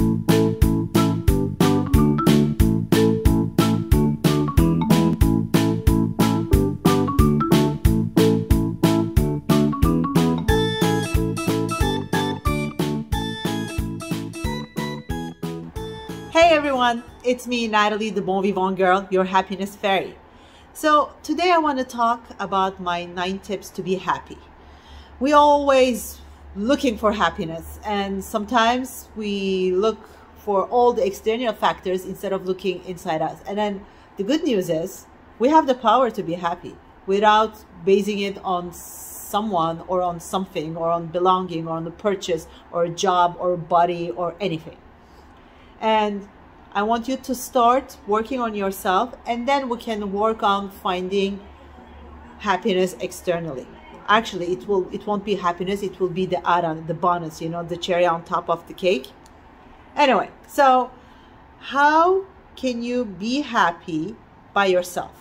Hey everyone, it's me, Nathalie, the Bon-Vivant girl, your happiness fairy. So today I want to talk about my 9 tips to be happy. We're always looking for happiness, and sometimes we look for all the external factors instead of looking inside us. And then the good news is we have the power to be happy without basing it on someone or on something or on belonging or on the purchase or a job or body or anything. And I want you to start working on yourself, and then we can work on finding happiness externally. Actually, it won't be happiness, it will be the add-on, the bonus, you know, the cherry on top of the cake. Anyway, so how can you be happy by yourself?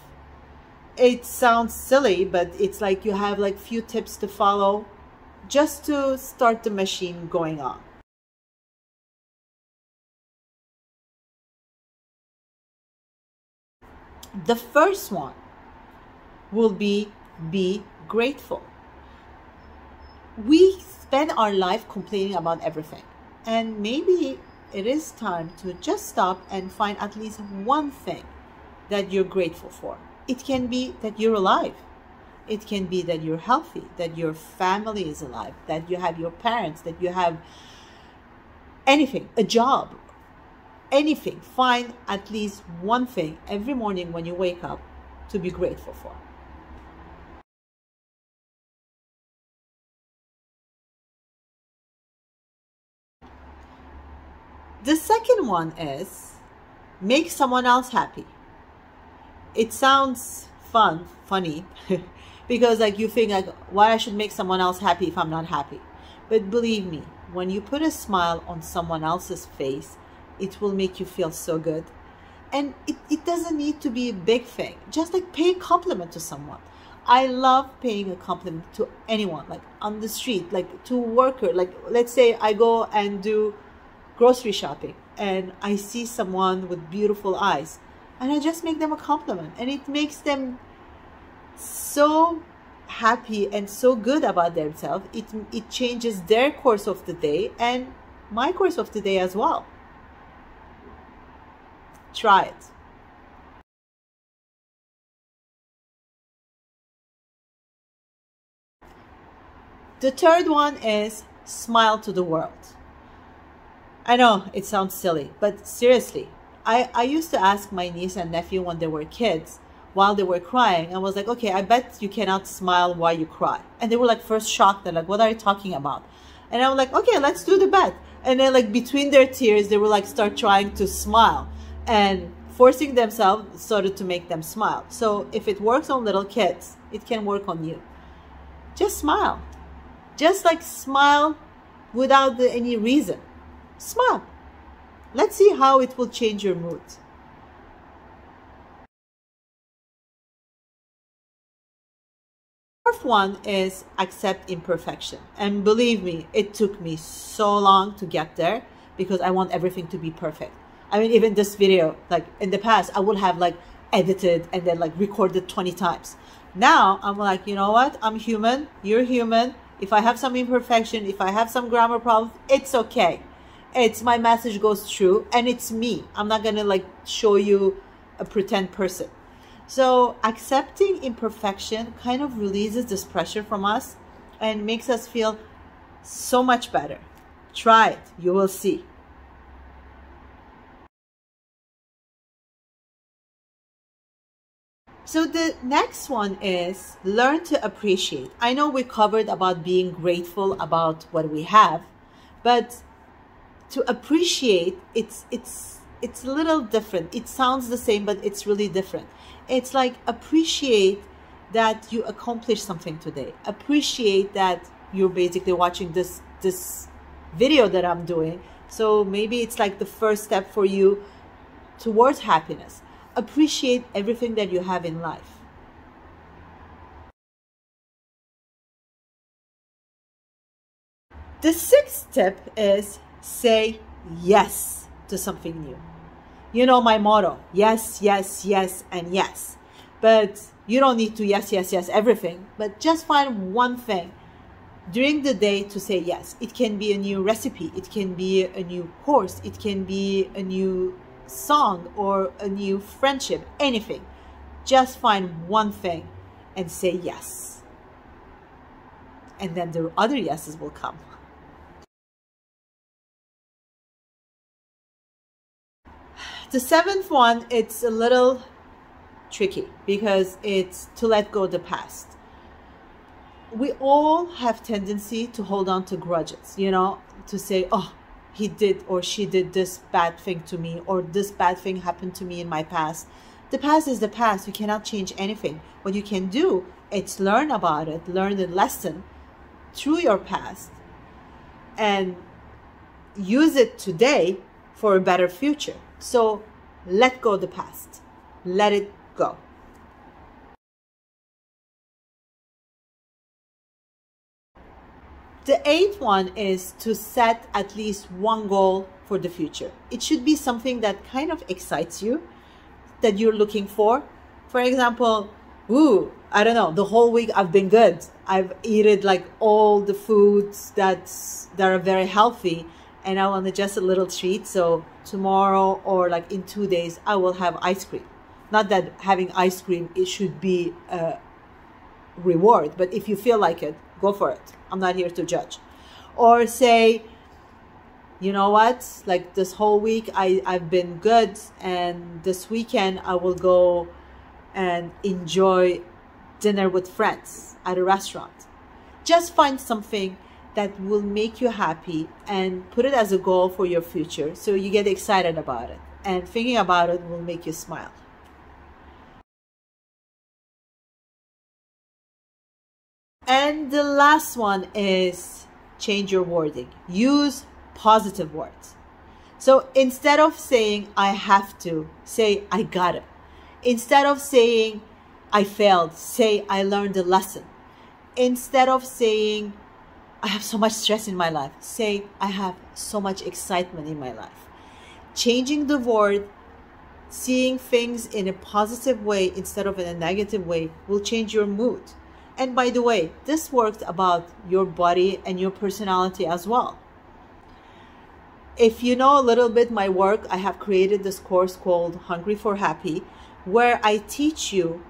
It sounds silly, but it's like you have like few tips to follow just to start the machine going on. The first one will be grateful. We spend our life complaining about everything, and maybe it is time to just stop and find at least one thing that you're grateful for. It can be that you're alive. It can be that you're healthy, that your family is alive, that you have your parents, that you have anything, a job. Anything. Find at least one thing every morning when you wake up to be grateful for. The second one is make someone else happy. It sounds funny, because like you think like why I should make someone else happy if I'm not happy. But believe me, when you put a smile on someone else's face, it will make you feel so good. And it doesn't need to be a big thing. Just like pay a compliment to someone. I love paying a compliment to anyone, like on the street, like to a worker. Like let's say I go and do grocery shopping and I see someone with beautiful eyes and I just make them a compliment, and it makes them so happy and so good about themselves. It changes their course of the day and my course of the day as well. Try it. The third one is smile to the world. I know it sounds silly, but seriously, I used to ask my niece and nephew when they were kids, while they were crying, I was like, okay, I bet you cannot smile while you cry. And they were like first shocked. They're like, what are you talking about? And I was like, okay, let's do the bet. And then like between their tears, they were like start trying to smile. And forcing themselves started to make them smile. So if it works on little kids, it can work on you. Just smile. Just like smile without any reason. Smile. Let's see how it will change your mood. Fourth one is accept imperfection. And believe me, it took me so long to get there because I want everything to be perfect. I mean, even this video, like in the past, I would have like edited and then like recorded 20 times. Now I'm like, you know what? I'm human. You're human. If I have some imperfection, if I have some grammar problems, it's okay. It's my message goes through and it's me. I'm not going to like show you a pretend person. So accepting imperfection kind of releases this pressure from us and makes us feel so much better. Try it. You will see. So the next one is learn to appreciate. I know we covered about being grateful about what we have, but to appreciate, it's a little different. It sounds the same, but it's really different. It's like appreciate that you accomplished something today. Appreciate that you're basically watching this video that I'm doing. So maybe it's like the first step for you towards happiness. Appreciate everything that you have in life. The sixth tip is say yes to something new. You know my motto, yes, yes, yes, and yes. But you don't need to yes, yes, yes, everything. But just find one thing during the day to say yes. It can be a new recipe. It can be a new course. It can be a new song or a new friendship, anything. Just find one thing and say yes. And then the other yeses will come. The seventh one, it's a little tricky because it's to let go of the past. We all have tendency to hold on to grudges, you know, to say, oh, he did or she did this bad thing to me, or this bad thing happened to me in my past. The past is the past. You cannot change anything. What you can do is learn about it, learn the lesson through your past, and use it today for a better future. So let go of the past. Let it go. The eighth one is to set at least one goal for the future. It should be something that kind of excites you, that you're looking for. For example, I don't know, the whole week I've been good. I've eaten like all the foods that are very healthy, and I want just a little treat. So tomorrow or like in 2 days, I will have ice cream. Not that having ice cream, it should be a reward, but if you feel like it, go for it. I'm not here to judge. Or say, you know what, like this whole week I've been good, and this weekend I will go and enjoy dinner with friends at a restaurant. Just find something that will make you happy and put it as a goal for your future, so you get excited about it, and thinking about it will make you smile. And the last one is change your wording. Use positive words. So instead of saying I have to, say I got it. Instead of saying I failed, say I learned a lesson. Instead of saying I have so much stress in my life, say I have so much excitement in my life. Changing the word, seeing things in a positive way instead of in a negative way will change your mood. And by the way, this worked about your body and your personality as well. If you know a little bit my work, I have created this course called Hungry for Happy, where I teach you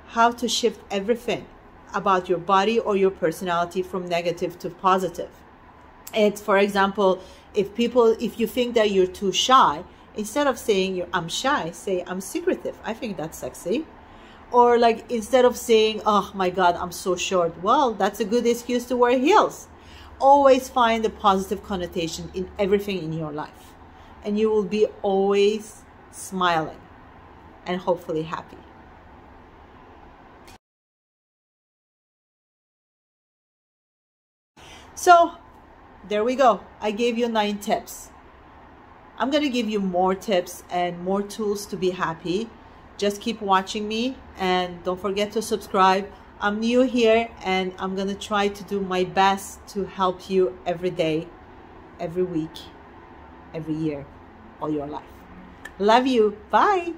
how to shift everything about your body or your personality from negative to positive. It's, for example, if you think that you're too shy, instead of saying I'm shy, say I'm secretive. I think that's sexy. Or like instead of saying, oh my God, I'm so short, well, that's a good excuse to wear heels. Always find a positive connotation in everything in your life, and you will be always smiling and hopefully happy. So there we go. I gave you 9 tips. I'm going to give you more tips and more tools to be happy. Just keep watching me, and don't forget to subscribe. I'm new here, and I'm going to try to do my best to help you every day, every week, every year, all your life. Love you. Bye.